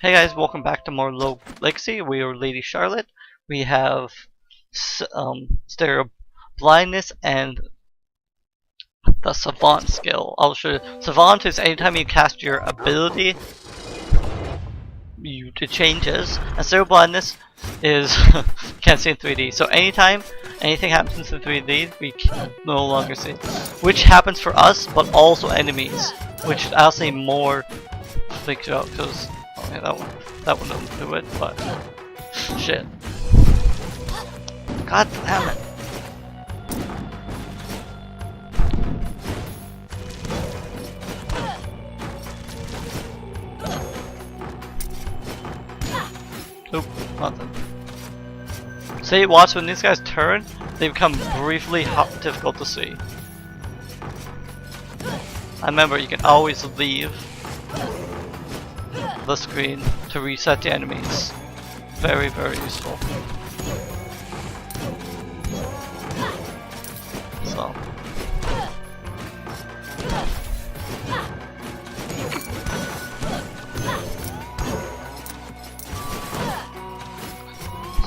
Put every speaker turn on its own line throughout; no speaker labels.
Hey guys, welcome back to more Rogue Legacy. We are Lady Charlotte. We have stereo blindness and the Savant skill. I'll show you. Savant is anytime you cast your ability, it changes. And stereo blindness is can't see in 3D. So anytime anything happens in 3D, we can no longer see. Which happens for us, but also enemies. Which I'll say more figure out because. Okay, that one doesn't do it, but shit. God damn it. Oop, nothing. See, watch when these guys turn, they become briefly difficult to see. I remember you can always leave the screen to reset the enemies. Very, very useful.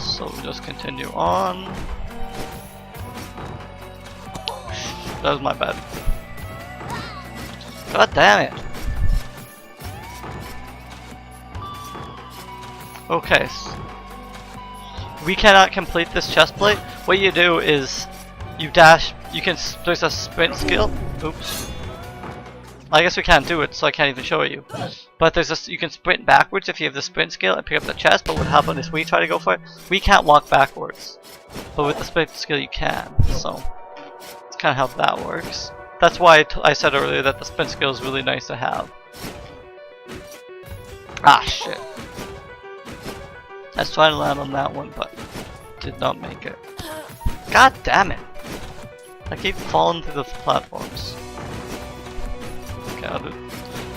So we just continue on. That was my bad. God damn it. Okay, so we cannot complete this chest plate. What you do is you dash. There's a sprint skill. Oops. I guess we can't do it, so I can't even show you. But you can sprint backwards if you have the sprint skill and pick up the chest. But what happens is we try to go for it. We can't walk backwards, but with the sprint skill you can. So it's kind of how that works. That's why I said earlier that the sprint skill is really nice to have. Ah shit. I was trying to land on that one, but did not make it. God damn it! I keep falling through the platforms. Okay, I'll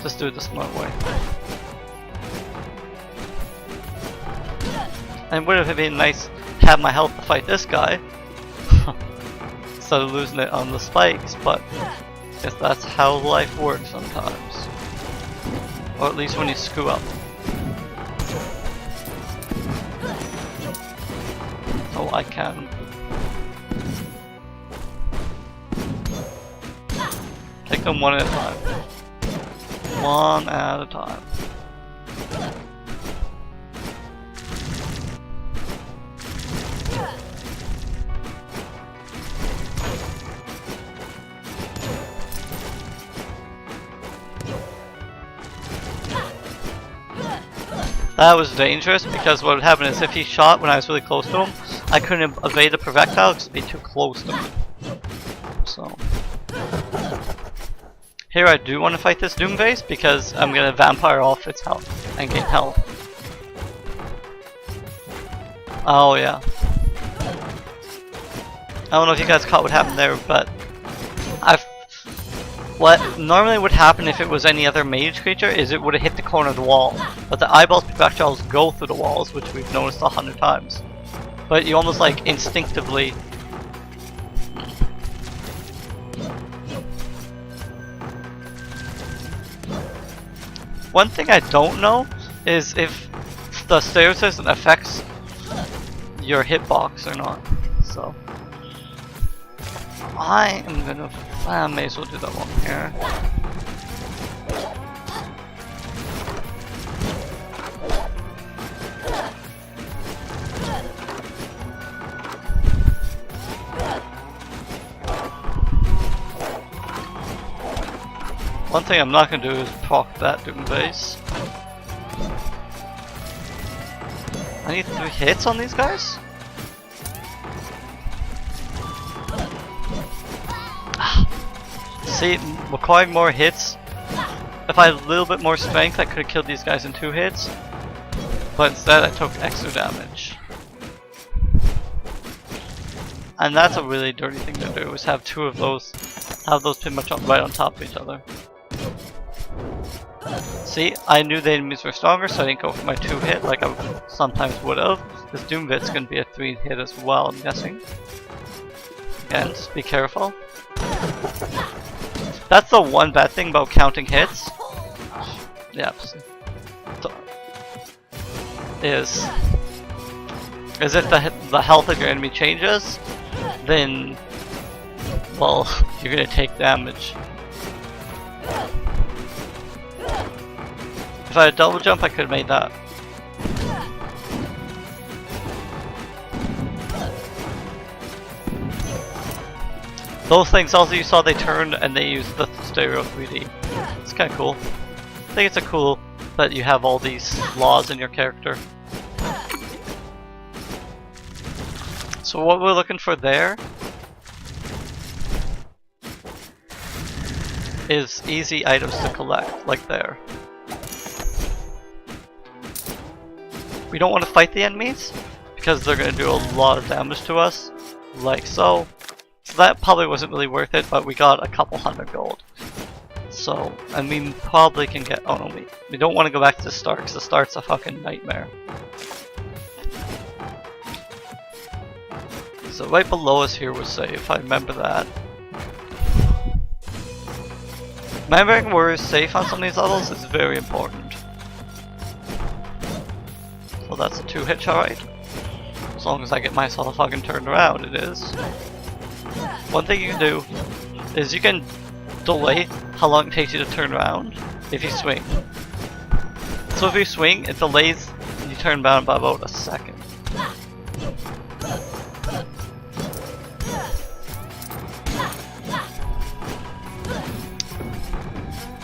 just do it the smart way. And would have been nice to have my health to fight this guy instead of losing it on the spikes, but I guess that's how life works sometimes. Or at least when you screw up. Oh, I can. Take them one at a time. One at a time. That was dangerous because what would happen is if he shot when I was really close to him, I couldn't evade the projectile because it'd be too close to me. So here I do want to fight this Doom Vase because I'm gonna vampire off its health and gain health. Oh yeah. I don't know if you guys caught what happened there, but what normally would happen if it was any other mage creature is it would have hit the corner of the wall. But the eyeballs projectiles go through the walls, which we've noticed 100 times. But you almost like instinctively. One thing I don't know is if the stereo system affects your hitbox or not. So I am gonna. I may as well do that one here. One thing I'm not gonna do is proc that Doom Vase. I need 3 hits on these guys? See, requiring more hits. If I had a little bit more strength, I could have killed these guys in 2 hits. But instead, I took extra damage. And that's a really dirty thing to do, is have 2 of those, have those pretty much right on top of each other. See, I knew the enemies were stronger, so I didn't go for my 2 hit like I sometimes would have. This Doom Vit's gonna be a 3 hit as well, I'm guessing. Again, just be careful. That's the one bad thing about counting hits. Yep. So, is if the health of your enemy changes, then, well, you're gonna take damage. If I had double jump, I could have made that. Those things also, you saw they turned and they used the stereo 3D. It's kind of cool. I think it's a cool that you have all these laws in your character. So what we're looking for there is easy items to collect, like there. We don't want to fight the enemies because they're going to do a lot of damage to us, like so. So that probably wasn't really worth it, but we got a couple hundred gold. So, and we probably can get, oh no, we don't want to go back to the start because the start's a fucking nightmare. So right below us here was safe, I remember that. Remembering we're safe on some of these levels is very important. Well, that's a 2-hit shot, right? As long as I get myself fucking turned around, it is. One thing you can do is you can delay how long it takes you to turn around if you swing. So if you swing, it delays and you turn around by about a second.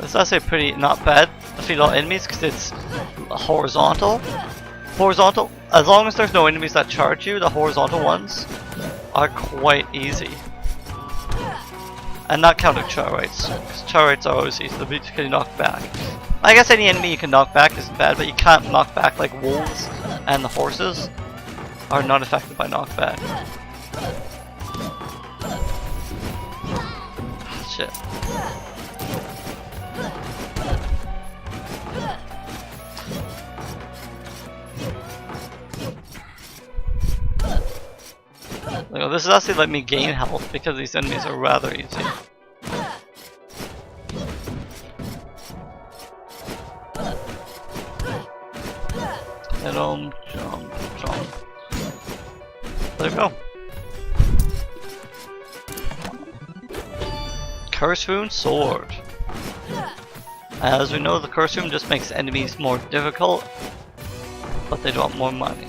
It's actually pretty not bad to defeat all enemies because it's horizontal. Horizontal, as long as there's no enemies that charge you, the horizontal ones are quite easy. And not counting char rates, because char rates are always easy to beat because you knock back. I guess any enemy you can knock back isn't bad, but you can't knock back like wolves, and the horses are not affected by knockback. Shit. This is actually letting me gain health because these enemies are rather easy. Hit 'em, jump, jump. There we go. Curse Rune Sword. As we know, the Curse Rune just makes enemies more difficult, but they want more money.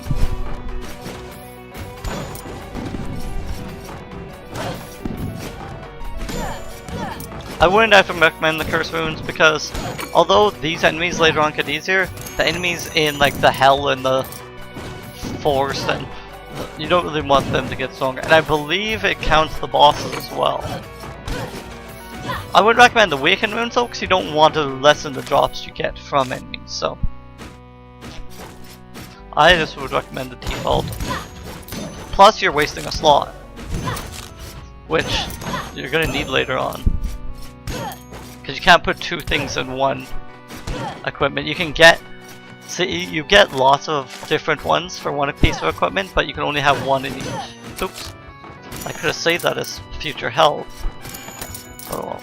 I wouldn't have to recommend the curse runes because although these enemies later on get easier, the enemies in like the hell and the forest, and you don't really want them to get stronger. And I believe it counts the bosses as well. I would recommend the Awaken runes though, because you don't want to lessen the drops you get from enemies. So I just would recommend the default. Plus you're wasting a slot, which you're gonna need later on. Because you can't put two things in one equipment. You can get, see, you get lots of different ones for one piece of equipment, but you can only have one in each. Oops. I could have saved that as future health. Oh well.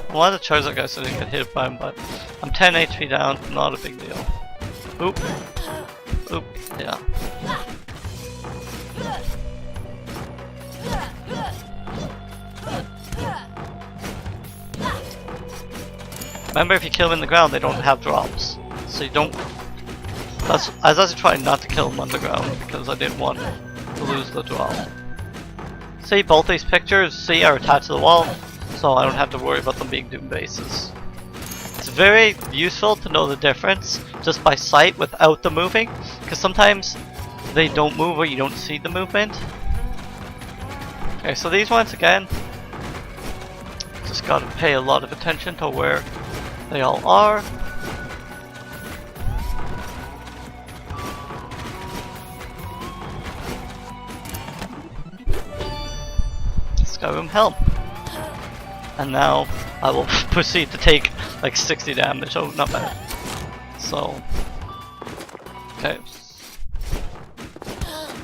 A lot of Charizard guys didn't get hit by him, but I'm 10 HP down, not a big deal. Oop. Oop, yeah. Remember, if you kill them in the ground, they don't have drops. So you don't... I was actually trying not to kill them underground because I didn't want to lose the drop. See, both these pictures, see, are attached to the wall, so I don't have to worry about them being doom bases. It's very useful to know the difference just by sight without the moving, because sometimes they don't move or you don't see the movement. Okay, so these ones again, just gotta pay a lot of attention to where they all are. Skyrim help. And now I will proceed to take like 60 damage. Oh, not bad. So, okay.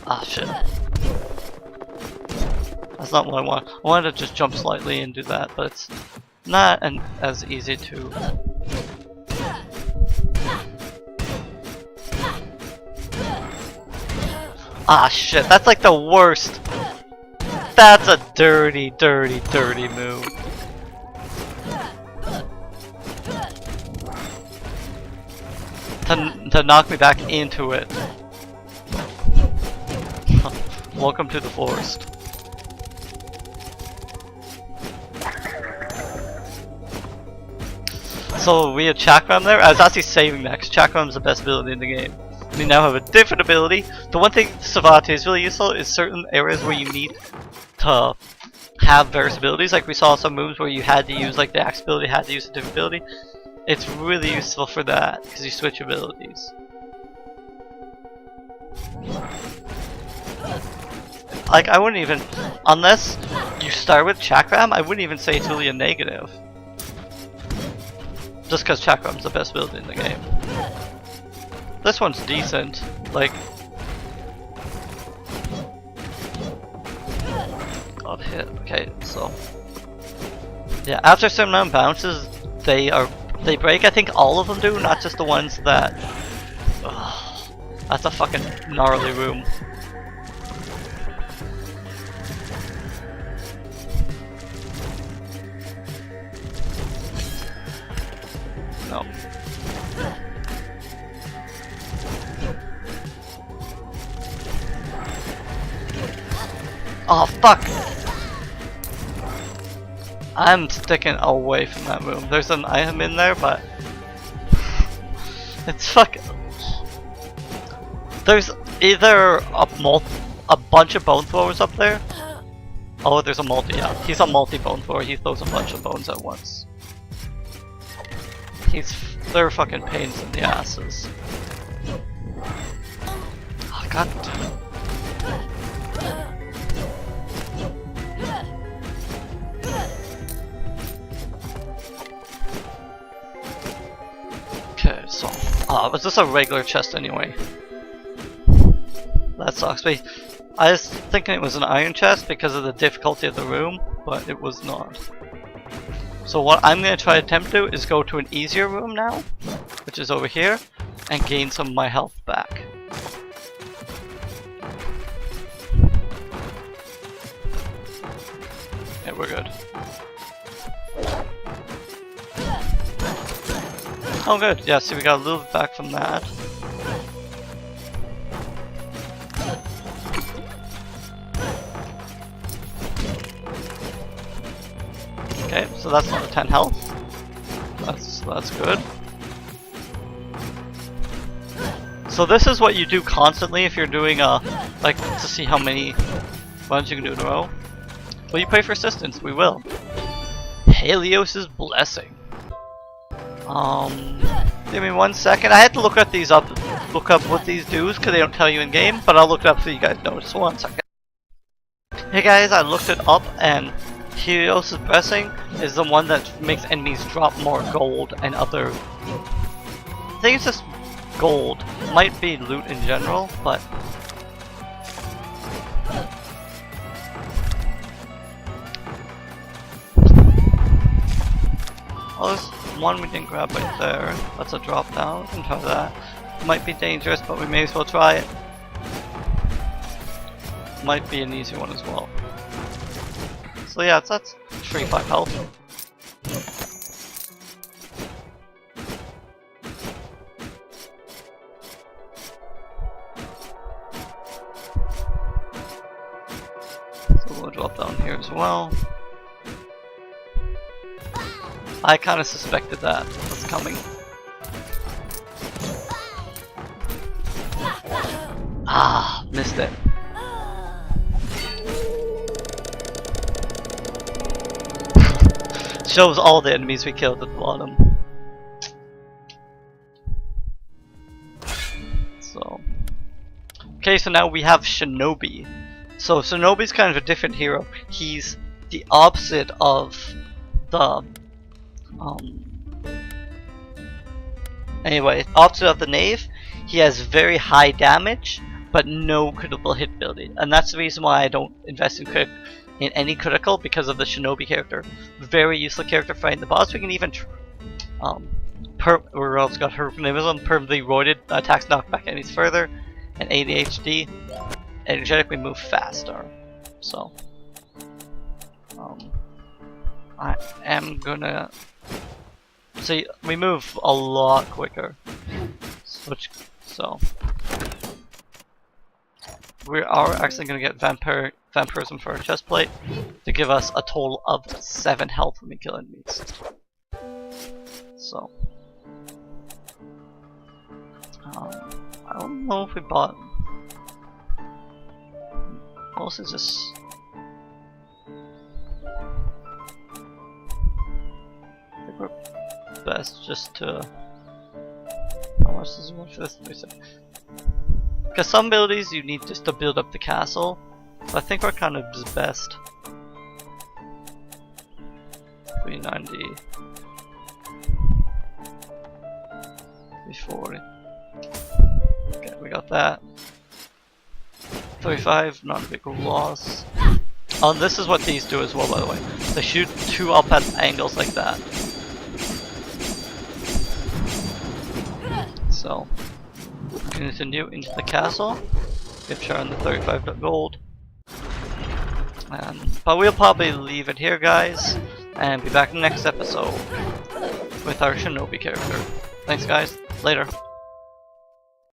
Ah, shit. That's not what I want. I wanted to just jump slightly and do that, but it's not as easy to... Ah, shit. That's like the worst. That's a dirty, dirty, dirty move. To knock me back into it. Welcome to the forest. So we had Chakram there. I was actually saving that because Chakram's the best ability in the game. We now have a different ability. The one thing Savate is really useful is certain areas where you need to have various abilities. Like we saw some moves where you had to use, like the axe ability had to use a different ability. It's really useful for that because you switch abilities. Like I wouldn't even, unless you start with Chakram, I wouldn't even say it's really a negative. Just because Chakram's the best ability in the game. This one's decent, like... Got hit, okay, so... Yeah, after a certain amount of bounces, they break. I think all of them do, not just the ones that... Ugh, that's a fucking gnarly room. No. Oh fuck! I'm sticking away from that room. There's an item in there, but it's fucking. There's either a bunch of bone throwers up there. Oh, there's a multi. Yeah, he's a multi-bone thrower. He throws a bunch of bones at once. They're fucking pains in the asses. Oh, god damn it. Okay, so was this a regular chest anyway? That sucks. But I was thinking it was an iron chest because of the difficulty of the room, but it was not. So what I'm going to try to attempt to do is go to an easier room now, which is over here, and gain some of my health back. Yeah, we're good. Oh good, yeah, see we got a little bit back from that. Okay, so that's not a 10 health. That's good. So this is what you do constantly if you're doing like to see how many runs you can do in a row. Will you pray for assistance? We will. Helios' blessing. Give me 1 second. I had to look up what these do because they don't tell you in game, but I'll look it up so you guys know. Just 1 second. Hey guys, I looked it up and Helios' blessing is the one that makes enemies drop more gold and other... I think it's just gold. Might be loot in general, but... Oh, there's one we didn't grab right there. That's a drop down. We can try that. Might be dangerous, but we may as well try it. Might be an easy one as well. So yeah, that's 35 health. So we'll drop down here as well. I kind of suspected that was coming. Ah, missed it. Shows all the enemies we killed at the bottom. So, okay, so now we have Shinobi. So Shinobi's kind of a different hero. He's the opposite of the anyway, opposite of the knave. He has very high damage, but no critical hit ability. And that's the reason why I don't invest in any critical, because of the Shinobi character. Very useful character fighting the boss. We can even we're also got Herphonism, permanently roided, attacks knock back enemies further, and ADHD. Energetic, we move faster. So I am gonna see, we move a lot quicker. So we are actually gonna get vampirism for our chest plate to give us a total of 7 health when we kill enemies. So I don't know if we bought. Most is just. I think we're best just to. How much does it want for this? Because some abilities you need just to build up the castle. So I think we're kind of just best. 390. 340. Okay, we got that. 35, not a big loss. Oh, and this is what these do as well, by the way. They shoot 2 up at angles like that. So, continue into the castle. Give Sharon the 35 gold. But we'll probably leave it here, guys, and be back in the next episode with our Shinobi character. Thanks, guys. Later.